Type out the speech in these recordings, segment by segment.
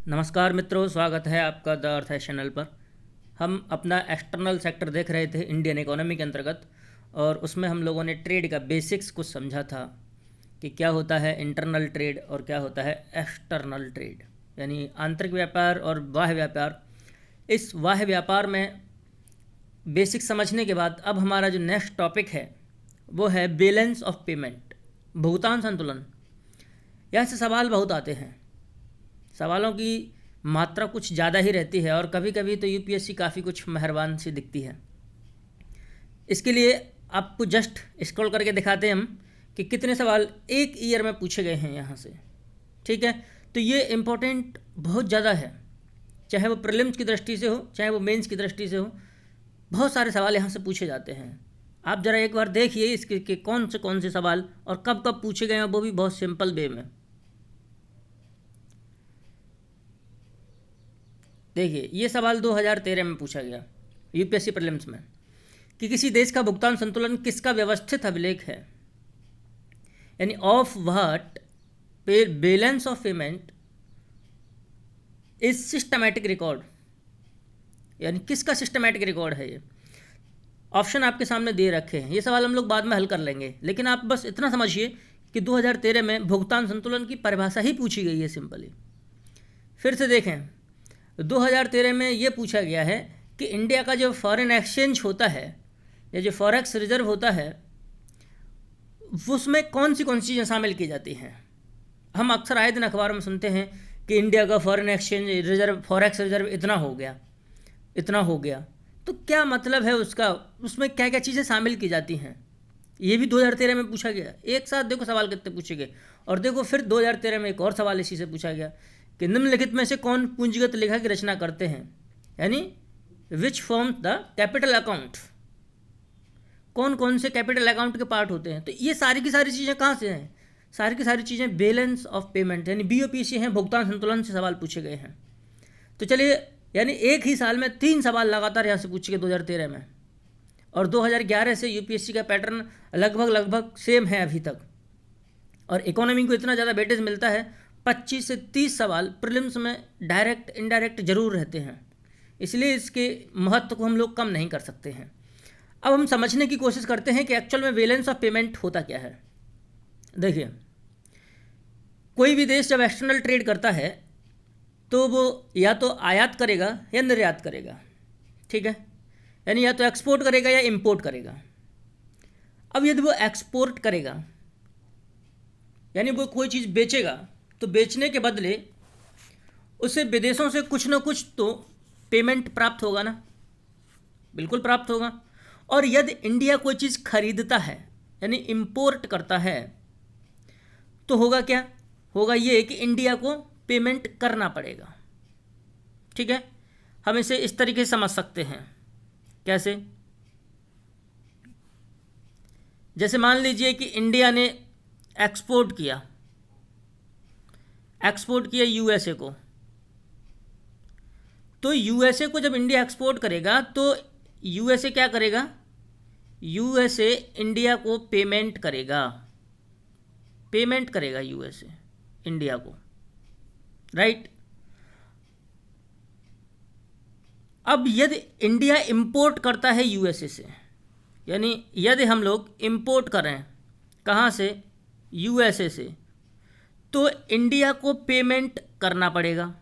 नमस्कार मित्रों, स्वागत है आपका द अर्थ है चैनल पर। हम अपना एक्सटर्नल सेक्टर देख रहे थे इंडियन इकोनॉमी के अंतर्गत, और उसमें हम लोगों ने ट्रेड का बेसिक्स कुछ समझा था कि क्या होता है इंटरनल ट्रेड और क्या होता है एक्सटर्नल ट्रेड, यानी आंतरिक व्यापार और बाह्य व्यापार। इस बाह्य व्यापार में बेसिक समझने के बाद अब हमारा जो नेक्स्ट टॉपिक है वो है बैलेंस ऑफ पेमेंट, भुगतान संतुलन। यहाँ से सवाल बहुत आते हैं, सवालों की मात्रा कुछ ज़्यादा ही रहती है और कभी कभी तो यूपीएससी काफ़ी कुछ मेहरबान सी दिखती है। इसके लिए आपको जस्ट स्क्रॉल करके दिखाते हैं हम कि कितने सवाल एक ईयर में पूछे गए हैं यहाँ से। ठीक है, तो ये इम्पोर्टेंट बहुत ज़्यादा है, चाहे वो प्रीलिम्स की दृष्टि से हो चाहे वो मेंस की दृष्टि से हो। बहुत सारे सवाल यहाँ से पूछे जाते हैं। आप ज़रा एक बार देखिए इसके कि कौन से सवाल और कब कब पूछे गए हैं, वो भी बहुत सिंपल वे में। देखिए, ये सवाल 2013 में पूछा गया यूपीएससी प्रीलिम्स में कि किसी देश का भुगतान संतुलन किसका व्यवस्थित अभिलेख है, यानी of what balance of payment is systematic record, यानी किसका सिस्टमैटिक रिकॉर्ड है। ये ऑप्शन आपके सामने दे रखे हैं। ये सवाल हम लोग बाद में हल कर लेंगे, लेकिन आप बस इतना समझिए कि 2013 में भुगतान संतुलन की परिभाषा ही पूछी गई है सिंपली। फिर से देखें, 2013 में ये पूछा गया है कि इंडिया का जो फॉरेन एक्सचेंज होता है या जो फॉरेक्स रिजर्व होता है उसमें कौन सी चीज़ें शामिल की जाती हैं। हम अक्सर आए दिन अखबार में सुनते हैं कि इंडिया का foreign exchange reserve, forex reserve इतना हो गया, तो क्या मतलब है उसका, उसमें क्या क्या चीज़ें शामिल की जाती हैं। ये भी 2013 में पूछा गया। एक साथ देखो सवाल कितने पूछे गए। और देखो फिर 2013 में एक और सवाल इसी से पूछा गया कि निम्नलिखित में से कौन पूंजीगत लेखा की रचना करते हैं, यानी which form the capital account, कौन से कैपिटल अकाउंट के पार्ट होते हैं। तो ये सारी की सारी चीज़ें कहाँ से हैं, सारी की सारी चीज़ें बैलेंस ऑफ पेमेंट यानी बीओपी हैं, भुगतान संतुलन से सवाल पूछे गए हैं। तो चलिए, यानी एक ही साल में 3 सवाल लगातार यहाँ से पूछे गए 2013 में, और 2011 से यूपीएससी का पैटर्न लगभग सेम है अभी तक। और इकोनॉमी को इतना ज़्यादा वेटेज मिलता है, 25 से 30 सवाल प्रीलिम्स में डायरेक्ट इनडायरेक्ट जरूर रहते हैं, इसलिए इसके महत्व को हम लोग कम नहीं कर सकते हैं। अब हम समझने की कोशिश करते हैं कि एक्चुअल में बैलेंस ऑफ पेमेंट होता क्या है। देखिए, कोई भी देश जब एक्सटर्नल ट्रेड करता है तो वो या तो आयात करेगा या निर्यात करेगा, ठीक है, यानी या तो एक्सपोर्ट करेगा या इंपोर्ट करेगा। अब यदि वो एक्सपोर्ट करेगा यानी वो कोई चीज़ बेचेगा, तो बेचने के बदले उसे विदेशों से कुछ ना कुछ तो पेमेंट प्राप्त होगा ना, बिल्कुल प्राप्त होगा। और यदि इंडिया कोई चीज़ खरीदता है यानी इंपोर्ट करता है, तो होगा क्या, होगा ये कि इंडिया को पेमेंट करना पड़ेगा। ठीक है, हम इसे इस तरीके से समझ सकते हैं। कैसे, जैसे मान लीजिए कि इंडिया ने एक्सपोर्ट किया यूएसए को, तो यूएसए को जब इंडिया एक्सपोर्ट करेगा तो यूएसए क्या करेगा, यूएसए इंडिया को पेमेंट करेगा यूएसए इंडिया को, राइट। अब यदि इंडिया इंपोर्ट करता है यूएसए से, यानी यदि हम लोग इंपोर्ट करें कहाँ से, यूएसए से, तो इंडिया को पेमेंट करना पड़ेगा।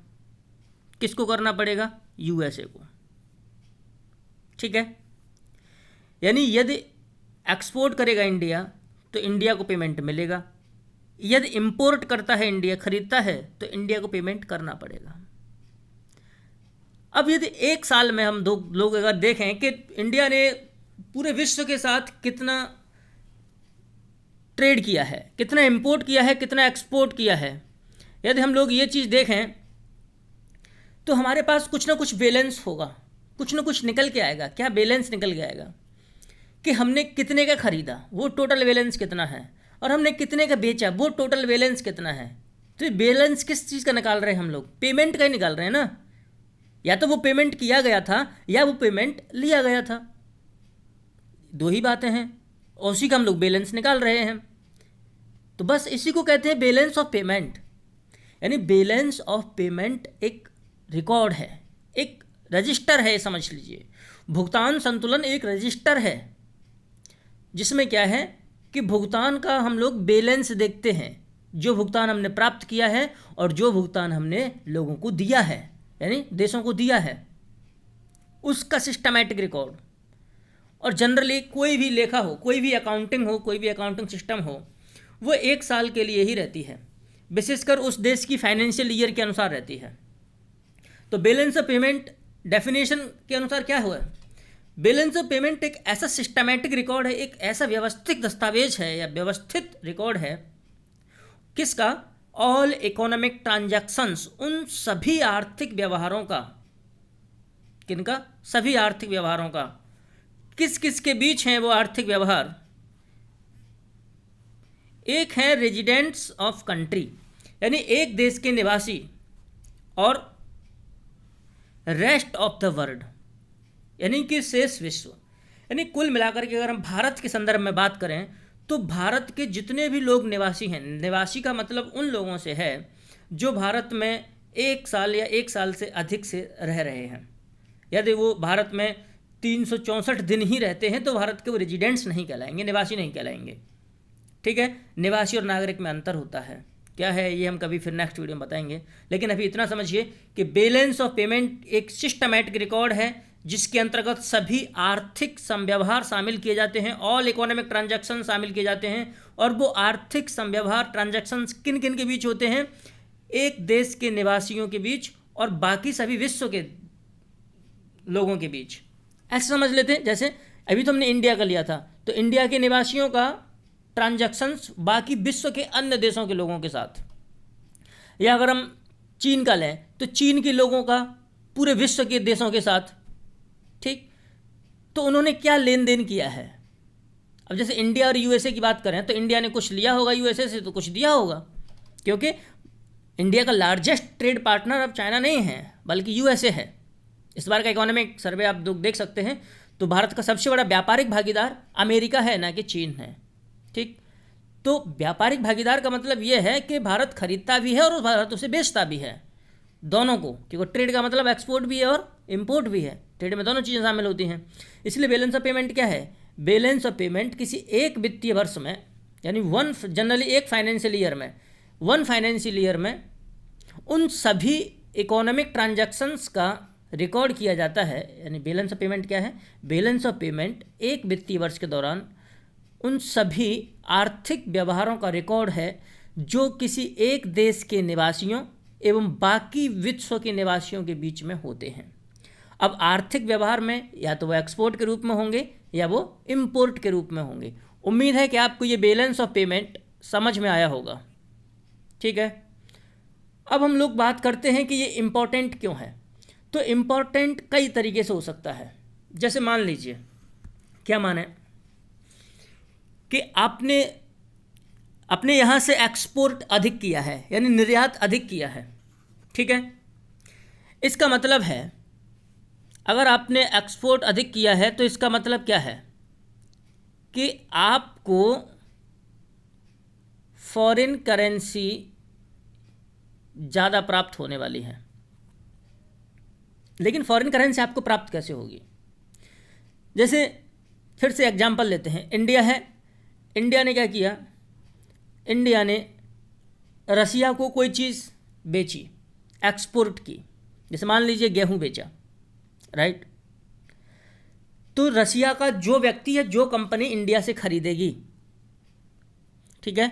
किसको करना पड़ेगा, यूएसए को, ठीक है। यानी यदि एक्सपोर्ट करेगा इंडिया तो इंडिया को पेमेंट मिलेगा, यदि इंपोर्ट करता है इंडिया, खरीदता है, तो इंडिया को पेमेंट करना पड़ेगा। अब यदि एक साल में हम दो लोग अगर देखें कि इंडिया ने पूरे विश्व के साथ कितना ट्रेड किया है, कितना इंपोर्ट किया है, कितना एक्सपोर्ट किया है, यदि हम लोग ये चीज़ देखें तो हमारे पास कुछ ना कुछ बैलेंस होगा, कुछ ना कुछ निकल के आएगा। क्या बैलेंस निकल के आएगा कि हमने कितने का खरीदा, वो टोटल बैलेंस कितना है, और हमने कितने का बेचा, वो टोटल बैलेंस कितना है। तो ये बैलेंस किस चीज़ का निकाल रहे हैं हम लोग, पेमेंट का ही निकाल रहे हैं ना। या तो वो पेमेंट किया गया था या वो पेमेंट लिया गया था, दो ही बातें हैं, उसी का हम लोग बैलेंस निकाल रहे हैं। तो बस इसी को कहते हैं बैलेंस ऑफ पेमेंट। यानी बैलेंस ऑफ पेमेंट एक रिकॉर्ड है, एक रजिस्टर है, समझ लीजिए। भुगतान संतुलन एक रजिस्टर है जिसमें क्या है कि भुगतान का हम लोग बैलेंस देखते हैं, जो भुगतान हमने प्राप्त किया है और जो भुगतान हमने लोगों को दिया है, यानी देशों को दिया है, उसका सिस्टमैटिक रिकॉर्ड। और जनरली कोई भी लेखा हो, कोई भी अकाउंटिंग हो, कोई भी अकाउंटिंग सिस्टम हो, वो 1 साल के लिए ही रहती है, विशेषकर उस देश की फाइनेंशियल ईयर के अनुसार रहती है। तो बैलेंस ऑफ पेमेंट डेफिनेशन के अनुसार क्या हुआ? बैलेंस ऑफ पेमेंट एक ऐसा सिस्टमैटिक रिकॉर्ड है, एक ऐसा व्यवस्थित दस्तावेज है या व्यवस्थित रिकॉर्ड है, किसका? ऑल इकोनॉमिक ट्रांजैक्शंस, उन सभी आर्थिक व्यवहारों का। किनका? सभी आर्थिक व्यवहारों का। किस किस के बीच हैं वो आर्थिक व्यवहार? एक है रेजिडेंट्स ऑफ कंट्री, यानी एक देश के निवासी, और रेस्ट ऑफ द वर्ल्ड, यानी कि शेष विश्व। यानी कुल मिलाकर के अगर हम भारत के संदर्भ में बात करें तो भारत के जितने भी लोग निवासी हैं, निवासी का मतलब उन लोगों से है जो भारत में 1 साल या 1 साल से अधिक से रह रहे हैं। यदि वो भारत में 364 दिन ही रहते हैं तो भारत के वो रेजिडेंट्स नहीं कहलाएंगे, निवासी नहीं कहलाएंगे। ठीक है, निवासी और नागरिक में अंतर होता है, क्या है ये हम कभी फिर नेक्स्ट वीडियो में बताएंगे। लेकिन अभी इतना समझिए कि बैलेंस ऑफ पेमेंट एक सिस्टमैटिक रिकॉर्ड है जिसके अंतर्गत सभी आर्थिक संव्यवहार शामिल किए जाते हैं, ऑल इकोनॉमिक ट्रांजैक्शन शामिल किए जाते हैं। और वो आर्थिक संव्यवहार ट्रांजैक्शन किन किन के बीच होते हैं? एक देश के निवासियों के बीच और बाकी सभी विश्व के लोगों के बीच। ऐसे समझ लेते हैं, जैसे अभी तो हमने इंडिया का लिया था, तो इंडिया के निवासियों का ट्रांजैक्शंस बाकी विश्व के अन्य देशों के लोगों के साथ। या अगर हम चीन का लें तो चीन के लोगों का पूरे विश्व के देशों के साथ। ठीक, तो उन्होंने क्या लेन देन किया है? अब जैसे इंडिया और यूएसए की बात करें तो इंडिया ने कुछ लिया होगा यूएसए से, तो कुछ दिया होगा, क्योंकि इंडिया का लार्जेस्ट ट्रेड पार्टनर अब चाइना नहीं है बल्कि यूएसए है। इस बार का इकोनॉमिक सर्वे आप लोग देख सकते हैं, तो भारत का सबसे बड़ा व्यापारिक भागीदार अमेरिका है, ना कि चीन है। ठीक, तो व्यापारिक भागीदार का मतलब ये है कि भारत खरीदता भी है और भारत उसे बेचता भी है, दोनों को, क्योंकि ट्रेड का मतलब एक्सपोर्ट भी है और इंपोर्ट भी है, ट्रेड में दोनों चीज़ें शामिल होती हैं। इसलिए बैलेंस ऑफ पेमेंट क्या है? बैलेंस ऑफ पेमेंट किसी एक वित्तीय वर्ष में, यानी जनरली एक फाइनेंशियल ईयर में, 1 फाइनेंशियल ईयर में उन सभी इकोनॉमिक ट्रांजैक्शंस का रिकॉर्ड किया जाता है। यानी बैलेंस ऑफ पेमेंट क्या है? बैलेंस ऑफ पेमेंट एक वित्तीय वर्ष के दौरान उन सभी आर्थिक व्यवहारों का रिकॉर्ड है जो किसी एक देश के निवासियों एवं बाकी विश्व के निवासियों के बीच में होते हैं। अब आर्थिक व्यवहार में या तो वो एक्सपोर्ट के रूप में होंगे या वो इंपोर्ट के रूप में होंगे। उम्मीद है कि आपको ये बैलेंस ऑफ पेमेंट समझ में आया होगा। ठीक है, अब हम लोग बात करते हैं कि ये इम्पोर्टेंट क्यों है। तो इम्पोर्टेंट कई तरीके से हो सकता है। जैसे मान लीजिए, क्या माने कि आपने अपने यहाँ से एक्सपोर्ट अधिक किया है, यानी निर्यात अधिक किया है। ठीक है, इसका मतलब है अगर आपने एक्सपोर्ट अधिक किया है तो इसका मतलब क्या है कि आपको फॉरेन करेंसी ज़्यादा प्राप्त होने वाली है। लेकिन फॉरेन करेंसी आपको प्राप्त कैसे होगी? जैसे फिर से एग्जांपल लेते हैं, इंडिया है, इंडिया ने क्या किया? इंडिया ने रसिया को कोई चीज़ बेची, एक्सपोर्ट की, जैसे मान लीजिए गेहूं बेचा, राइट। तो रसिया का जो व्यक्ति है, जो कंपनी इंडिया से खरीदेगी, ठीक है,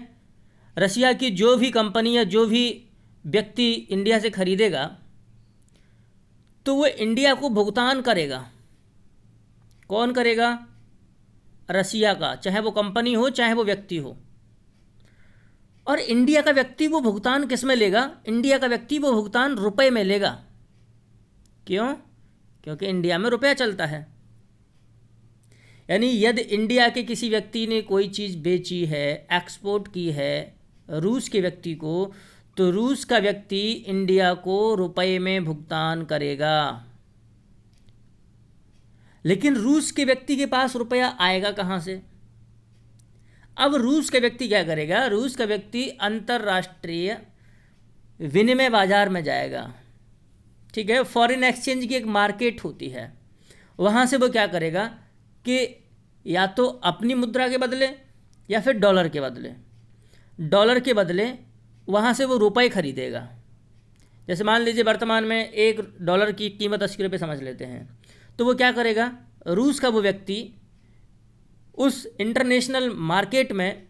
रसिया की जो भी कंपनी या जो भी व्यक्ति इंडिया से खरीदेगा तो वो इंडिया को भुगतान करेगा। कौन करेगा? रसिया का, चाहे वो कंपनी हो चाहे वो व्यक्ति हो। और इंडिया का व्यक्ति वो भुगतान किस में लेगा? इंडिया का व्यक्ति वो भुगतान रुपए में लेगा। क्यों? क्योंकि इंडिया में रुपया चलता है। यानी यदि इंडिया के किसी व्यक्ति ने कोई चीज़ बेची है, एक्सपोर्ट की है रूस के व्यक्ति को, तो रूस का व्यक्ति इंडिया को रुपए में भुगतान करेगा। लेकिन रूस के व्यक्ति के पास रुपया आएगा कहाँ से? अब रूस का व्यक्ति क्या करेगा? रूस का व्यक्ति अंतर्राष्ट्रीय विनिमय बाजार में जाएगा। ठीक है, फॉरेन एक्सचेंज की एक मार्केट होती है, वहाँ से वो क्या करेगा कि या तो अपनी मुद्रा के बदले या फिर डॉलर के बदले वहाँ से वो रुपए खरीदेगा। जैसे मान लीजिए वर्तमान में $1 की कीमत 80 रुपये समझ लेते हैं, तो वो क्या करेगा, रूस का वो व्यक्ति उस इंटरनेशनल मार्केट में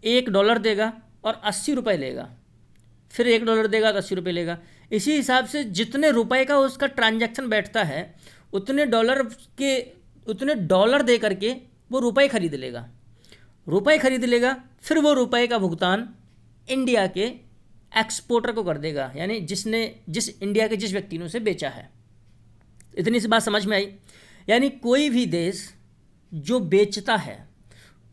$1 देगा और 80 रुपये लेगा, फिर $1 देगा तो 80 रुपये लेगा। इसी हिसाब से जितने रुपए का उसका ट्रांजैक्शन बैठता है उतने डॉलर दे करके वो रुपए खरीद लेगा। फिर वो रुपए का भुगतान इंडिया के एक्सपोर्टर को कर देगा, यानी जिस व्यक्ति ने उसे बेचा है। इतनी सी बात समझ में आई। यानी कोई भी देश जो बेचता है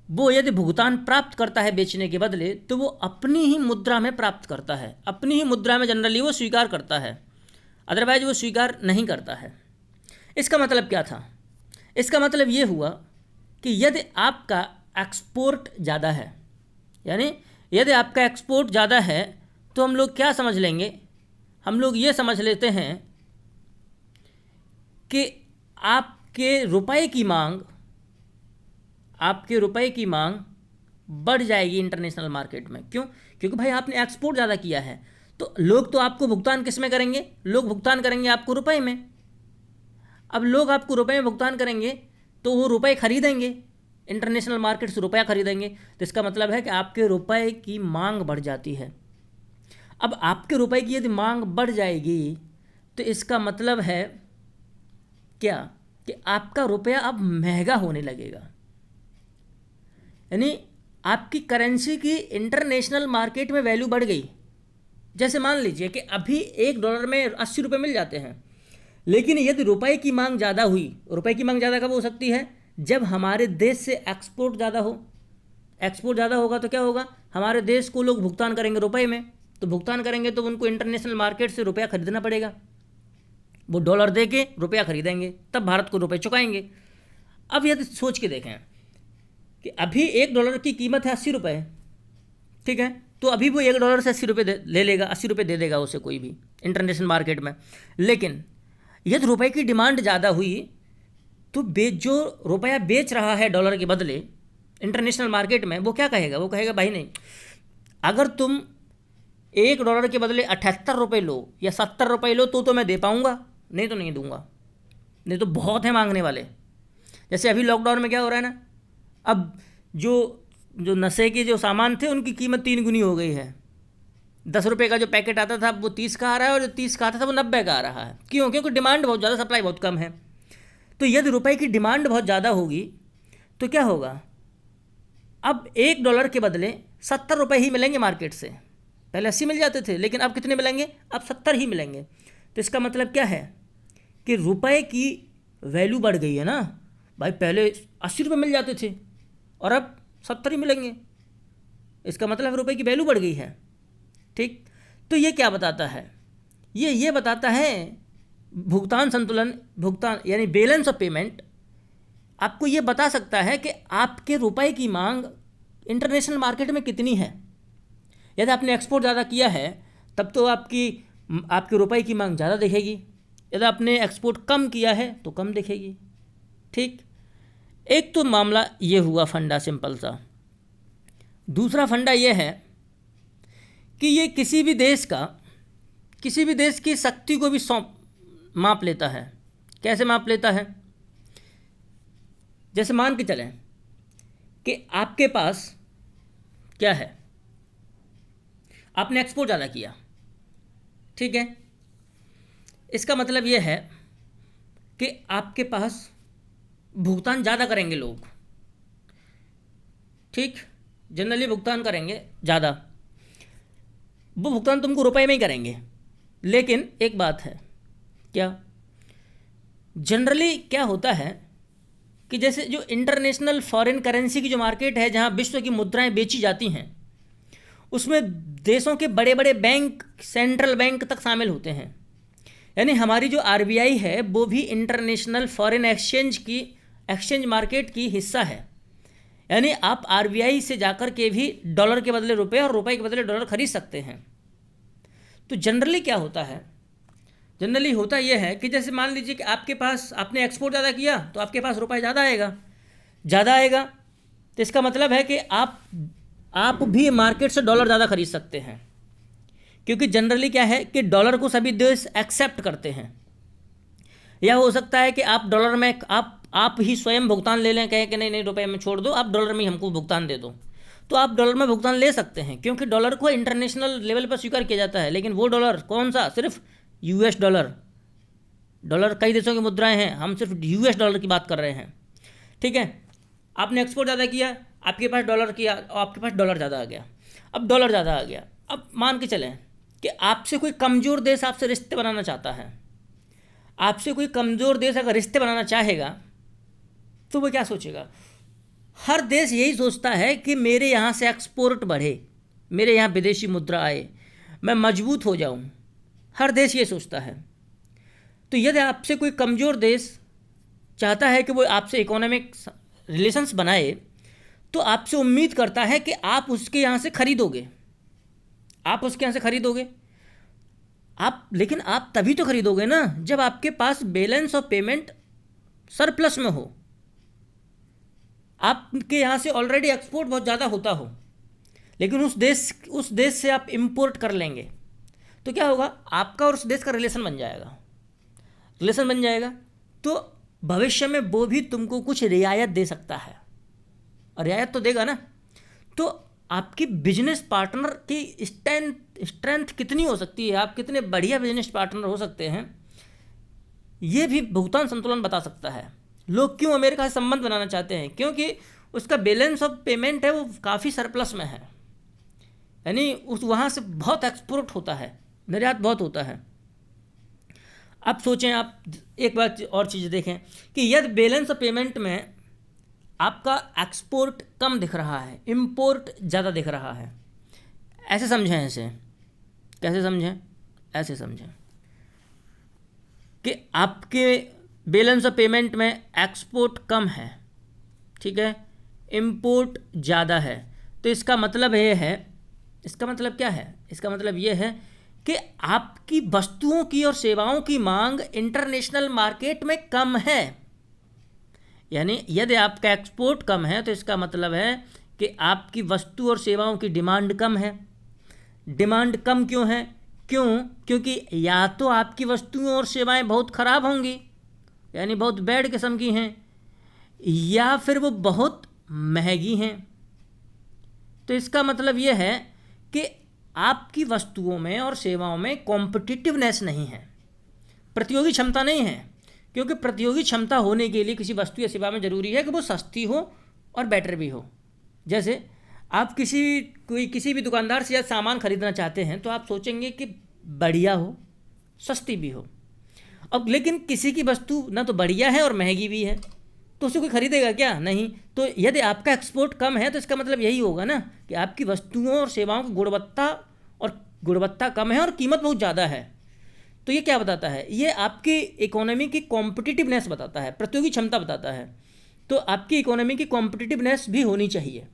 वो यदि भुगतान प्राप्त करता है बेचने के बदले, तो वो अपनी ही मुद्रा में प्राप्त करता है, अपनी ही मुद्रा में जनरली वो स्वीकार करता है, अदरवाइज वो स्वीकार नहीं करता है। इसका मतलब क्या था? इसका मतलब ये हुआ कि यदि आपका एक्सपोर्ट ज़्यादा है, यानी यदि आपका एक्सपोर्ट ज़्यादा है, तो हम लोग क्या समझ लेंगे, हम लोग ये समझ लेते हैं कि आपके रुपए की मांग बढ़ जाएगी इंटरनेशनल मार्केट में। क्यों? क्योंकि भाई आपने एक्सपोर्ट ज़्यादा किया है, तो लोग तो आपको भुगतान किस में करेंगे? लोग भुगतान करेंगे आपको रुपए में। अब लोग आपको रुपए में भुगतान करेंगे तो वो रुपए खरीदेंगे, इंटरनेशनल मार्केट से रुपया खरीदेंगे, तो इसका मतलब है कि आपके रुपए की मांग बढ़ जाती है। अब आपके रुपए की यदि मांग बढ़ जाएगी तो इसका मतलब है क्या कि आपका रुपया अब महंगा होने लगेगा, यानी आपकी करेंसी की इंटरनेशनल मार्केट में वैल्यू बढ़ गई। जैसे मान लीजिए कि अभी $1 में 80 रुपये मिल जाते हैं, लेकिन यदि रुपए की मांग ज़्यादा हुई, रुपए की मांग ज़्यादा कब हो सकती है? जब हमारे देश से एक्सपोर्ट ज़्यादा हो। एक्सपोर्ट ज़्यादा होगा तो क्या होगा, हमारे देश को लोग भुगतान करेंगे रुपए में, तो भुगतान करेंगे तो उनको इंटरनेशनल मार्केट से रुपया खरीदना पड़ेगा, वो डॉलर दे के रुपया खरीदेंगे, तब भारत को रुपए चुकाएंगे। अब यदि सोच के देखें कि अभी $1 की कीमत है 80 रुपये, ठीक है, तो अभी वो $1 से 80 रुपये ले लेगा, 80 रुपये दे देगा उसे कोई भी इंटरनेशनल मार्केट में। लेकिन यदि रुपए की डिमांड ज़्यादा हुई तो जो रुपया बेच रहा है डॉलर के बदले इंटरनेशनल मार्केट में, वो क्या कहेगा? वो कहेगा भाई नहीं, अगर तुम $1 के बदले 78 रुपये लो या 70 रुपये लो तो मैं दे पाऊँगा, नहीं तो नहीं दूंगा, नहीं तो बहुत है मांगने वाले। जैसे अभी लॉकडाउन में क्या हो रहा है ना, अब जो नशे के जो सामान थे उनकी कीमत 3 गुनी हो गई है। 10 रुपये का जो पैकेट आता था वो 30 का आ रहा है, और जो 30 का आता था वो 90 का आ रहा है। क्यों? क्योंकि डिमांड बहुत ज़्यादा, सप्लाई बहुत कम है। तो यदि रुपए की डिमांड बहुत ज़्यादा होगी तो क्या होगा, अब $1 के बदले 70 रुपये ही मिलेंगे मार्केट से। पहले 80 मिल जाते थे, लेकिन अब कितने मिलेंगे? अब 70 ही मिलेंगे। तो इसका मतलब क्या है कि रुपए की वैल्यू बढ़ गई है ना भाई, पहले 80 रुपये मिल जाते थे और अब 70 ही मिलेंगे, इसका मतलब रुपए की वैल्यू बढ़ गई है। ठीक, तो ये क्या बताता है? ये बताता है भुगतान संतुलन, भुगतान यानी बैलेंस ऑफ पेमेंट आपको ये बता सकता है कि आपके रुपए की मांग इंटरनेशनल मार्केट में कितनी है। यदि आपने एक्सपोर्ट ज़्यादा किया है तब तो आपके रुपए की मांग ज़्यादा दिखेगी, यदि आपने एक्सपोर्ट कम किया है तो कम दिखेगी। ठीक, एक तो मामला ये हुआ फंडा सिंपल सा। दूसरा फंडा ये है कि ये किसी भी देश की शक्ति को भी माप लेता है। कैसे माप लेता है? जैसे मान के चलें कि आपके पास क्या है, आपने एक्सपोर्ट ज़्यादा किया, ठीक है, इसका मतलब ये है कि आपके पास भुगतान ज़्यादा करेंगे लोग। ठीक, जनरली भुगतान करेंगे ज़्यादा, वो भुगतान तुमको रुपए में ही करेंगे। लेकिन एक बात है, क्या जनरली क्या होता है कि जैसे जो इंटरनेशनल फॉरेन करेंसी की जो मार्केट है, जहाँ विश्व की मुद्राएं बेची जाती हैं, उसमें देशों के बड़े बड़े बैंक, सेंट्रल बैंक तक शामिल होते हैं। यानी हमारी जो RBI है वो भी इंटरनेशनल फॉरेन एक्सचेंज मार्केट की हिस्सा है। यानी आप RBI से जाकर के भी डॉलर के बदले रुपए और रुपए के बदले डॉलर खरीद सकते हैं। तो जनरली क्या होता है, जनरली होता यह है कि जैसे मान लीजिए कि आपके पास, आपने एक्सपोर्ट ज़्यादा किया तो आपके पास रुपए ज़्यादा आएगा, ज़्यादा आएगा तो इसका मतलब है कि आप भी मार्केट से डॉलर ज़्यादा खरीद सकते हैं, क्योंकि जनरली क्या है कि डॉलर को सभी देश एक्सेप्ट करते हैं। यह हो सकता है कि आप डॉलर में आप ही स्वयं भुगतान ले लें, कहें कि नहीं नहीं रुपए में छोड़ दो, आप डॉलर में ही हमको भुगतान दे दो, तो आप डॉलर में भुगतान ले सकते हैं, क्योंकि डॉलर को इंटरनेशनल लेवल पर स्वीकार किया जाता है। लेकिन वो डॉलर कौन सा, सिर्फ यूएस डॉलर। डॉलर कई देशों की मुद्राएं हैं, हम सिर्फ यूएस डॉलर की बात कर रहे हैं, ठीक है। आपने एक्सपोर्ट ज़्यादा किया, आपके पास डॉलर किया, आपके पास डॉलर ज़्यादा आ गया। अब डॉलर ज़्यादा आ गया, अब मान के चलें कि आपसे कोई कमज़ोर देश आपसे रिश्ते बनाना चाहता है, आपसे कोई कमज़ोर देश अगर रिश्ते बनाना चाहेगा तो वो क्या सोचेगा, हर देश यही सोचता है कि मेरे यहाँ से एक्सपोर्ट बढ़े, मेरे यहाँ विदेशी मुद्रा आए, मैं मजबूत हो जाऊँ, हर देश ये सोचता है। तो यदि आपसे कोई कमज़ोर देश चाहता है कि वो आपसे इकोनॉमिक रिलेशंस बनाए, तो आपसे उम्मीद करता है कि आप उसके यहाँ से खरीदोगे, आप उसके यहाँ से खरीदोगे। लेकिन आप तभी तो खरीदोगे ना जब आपके पास बैलेंस ऑफ पेमेंट सरप्लस में हो, आपके यहाँ से ऑलरेडी एक्सपोर्ट बहुत ज़्यादा होता हो, लेकिन उस देश से आप इंपोर्ट कर लेंगे, तो क्या होगा, आपका और उस देश का रिलेशन बन जाएगा, तो भविष्य में वो भी तुमको कुछ रियायत दे सकता है, और रियायत तो देगा ना। तो आपकी बिजनेस पार्टनर की स्ट्रेंथ कितनी हो सकती है, आप कितने बढ़िया बिजनेस पार्टनर हो सकते हैं, ये भी भुगतान संतुलन बता सकता है। लोग क्यों अमेरिका से संबंध बनाना चाहते हैं, क्योंकि उसका बैलेंस ऑफ पेमेंट है वो काफ़ी सरप्लस में है, यानी उस वहाँ से बहुत एक्सपोर्ट होता है, निर्यात बहुत होता है। अब सोचें, आप एक बात और चीज़ देखें कि यदि बैलेंस ऑफ पेमेंट में आपका एक्सपोर्ट कम दिख रहा है, इंपोर्ट ज़्यादा दिख रहा है, ऐसे समझें, ऐसे कैसे समझें, ऐसे समझें कि आपके बैलेंस ऑफ पेमेंट में एक्सपोर्ट कम है, ठीक है, इंपोर्ट ज़्यादा है, तो इसका मतलब ये है, इसका मतलब क्या है, इसका मतलब ये है कि आपकी वस्तुओं की और सेवाओं की मांग इंटरनेशनल मार्केट में कम है। यानी यदि आपका एक्सपोर्ट कम है तो इसका मतलब है कि आपकी वस्तु और सेवाओं की डिमांड कम है। डिमांड कम क्यों है, क्योंकि या तो आपकी वस्तुएं और सेवाएं बहुत ख़राब होंगी, यानी बहुत बैड किस्म की हैं, या फिर वो बहुत महंगी हैं। तो इसका मतलब ये है कि आपकी वस्तुओं में और सेवाओं में कॉम्पिटिटिवनेस नहीं है, प्रतियोगी क्षमता नहीं है, क्योंकि प्रतियोगी क्षमता होने के लिए किसी वस्तु या सेवा में ज़रूरी है कि वो सस्ती हो और बेटर भी हो। जैसे आप किसी भी दुकानदार से या सामान खरीदना चाहते हैं तो आप सोचेंगे कि बढ़िया हो, सस्ती भी हो। अब लेकिन किसी की वस्तु ना तो बढ़िया है और महंगी भी है, तो उसे कोई खरीदेगा क्या, नहीं। तो यदि आपका एक्सपोर्ट कम है तो इसका मतलब यही होगा ना कि आपकी वस्तुओं और सेवाओं की गुणवत्ता कम है और कीमत बहुत ज़्यादा है। तो ये क्या बताता है, ये आपकी इकोनॉमी की कॉम्पिटिटिवनेस बताता है, प्रतियोगी क्षमता बताता है। तो आपकी इकोनॉमी की कॉम्पिटिटिवनेस भी होनी चाहिए,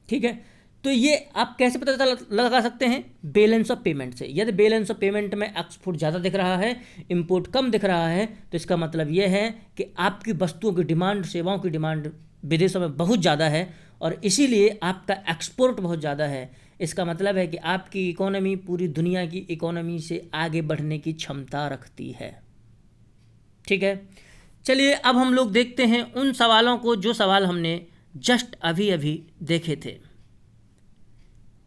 ठीक है। तो ये आप कैसे पता लगा सकते हैं, बैलेंस ऑफ पेमेंट से। यदि बैलेंस ऑफ पेमेंट में एक्सपोर्ट ज़्यादा दिख रहा है, इंपोर्ट कम दिख रहा है, तो इसका मतलब ये है कि आपकी वस्तुओं की डिमांड, सेवाओं की डिमांड विदेशों में बहुत ज़्यादा है और इसीलिए आपका एक्सपोर्ट बहुत ज़्यादा है। इसका मतलब है कि आपकी इकोनॉमी पूरी दुनिया की इकोनॉमी से आगे बढ़ने की क्षमता रखती है, ठीक है। चलिए अब हम लोग देखते हैं उन सवालों को जो सवाल हमने जस्ट अभी अभी देखे थे,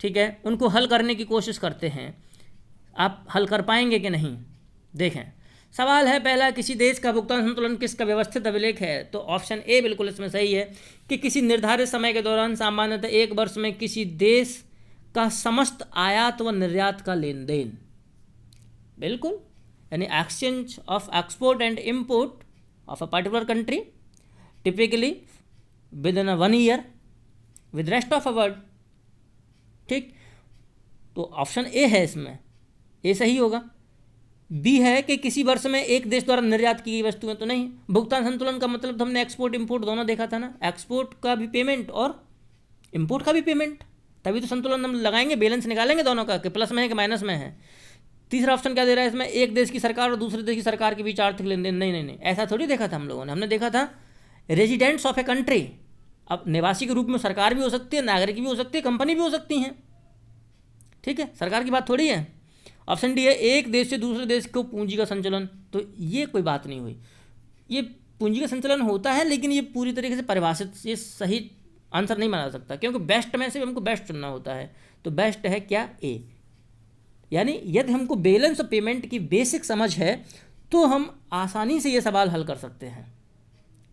ठीक है। उनको हल करने की कोशिश करते हैं, आप हल कर पाएंगे कि नहीं। देखें, सवाल है पहला, किसी देश का भुगतान संतुलन किसका व्यवस्थित अभिलेख है। तो ऑप्शन ए बिल्कुल इसमें सही है कि किसी निर्धारित समय के दौरान सामान्यतः एक वर्ष में किसी देश का समस्त आयात व निर्यात का लेन देन, बिल्कुल, यानी exchange of export and import of a particular country typically with in 1 year with rest of a world, ठीक। तो ऑप्शन ए है, इसमें ए सही होगा। बी है कि किसी वर्ष में एक देश द्वारा निर्यात की गई वस्तुएं, तो नहीं। भुगतान संतुलन का मतलब तो हमने एक्सपोर्ट इंपोर्ट दोनों देखा था ना, एक्सपोर्ट का भी पेमेंट और इंपोर्ट का भी पेमेंट, तभी तो संतुलन हम लगाएंगे, बैलेंस निकालेंगे दोनों का कि प्लस में है कि माइनस में है। तीसरा ऑप्शन क्या दे रहा है इसमें, एक देश की सरकार और दूसरे देश की सरकार के बीच आर्थिक लेन देन। नहीं नहीं नहीं, ऐसा थोड़ी देखा था हम लोगों ने। हमने देखा था रेजिडेंट्स ऑफ ए कंट्री, अब निवासी के रूप में सरकार भी हो सकती है, नागरिक भी हो सकती है, कंपनी भी हो सकती हैं, ठीक है, सरकार की बात थोड़ी है। ऑप्शन डी है एक देश से दूसरे देश को पूंजी का संचलन, तो ये कोई बात नहीं हुई। ये पूंजी का संचलन होता है लेकिन ये पूरी तरीके से परिभाषित, ये सही आंसर नहीं माना सकता, क्योंकि बेस्ट में से हमको बेस्ट चुनना होता है। तो बेस्ट है क्या, ए। यानी यदि हमको बैलेंस ऑफ पेमेंट की बेसिक समझ है तो हम आसानी से ये सवाल हल कर सकते हैं,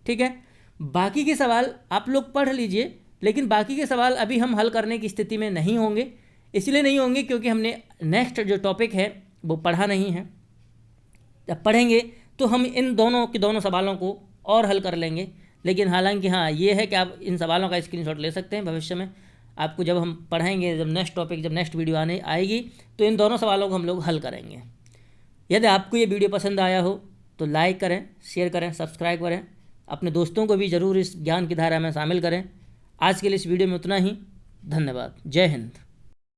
ठीक है। बाकी के सवाल आप लोग पढ़ लीजिए, लेकिन बाकी के सवाल अभी हम हल करने की स्थिति में नहीं होंगे। इसलिए नहीं होंगे क्योंकि हमने नेक्स्ट जो टॉपिक है वो पढ़ा नहीं है। जब पढ़ेंगे तो हम इन दोनों के दोनों सवालों को और हल कर लेंगे। लेकिन हालांकि हाँ ये है कि आप इन सवालों का स्क्रीनशॉट ले सकते हैं। भविष्य में आपको जब हम पढ़ाएंगे, जब नेक्स्ट टॉपिक, जब नेक्स्ट वीडियो आने आएगी तो इन दोनों सवालों को हम लोग हल करेंगे। यदि आपको ये वीडियो पसंद आया हो तो लाइक करें, शेयर करें, सब्सक्राइब करें, अपने दोस्तों को भी ज़रूर इस ज्ञान की धारा में शामिल करें। आज के लिए इस वीडियो में उतना ही। धन्यवाद। जय हिंद।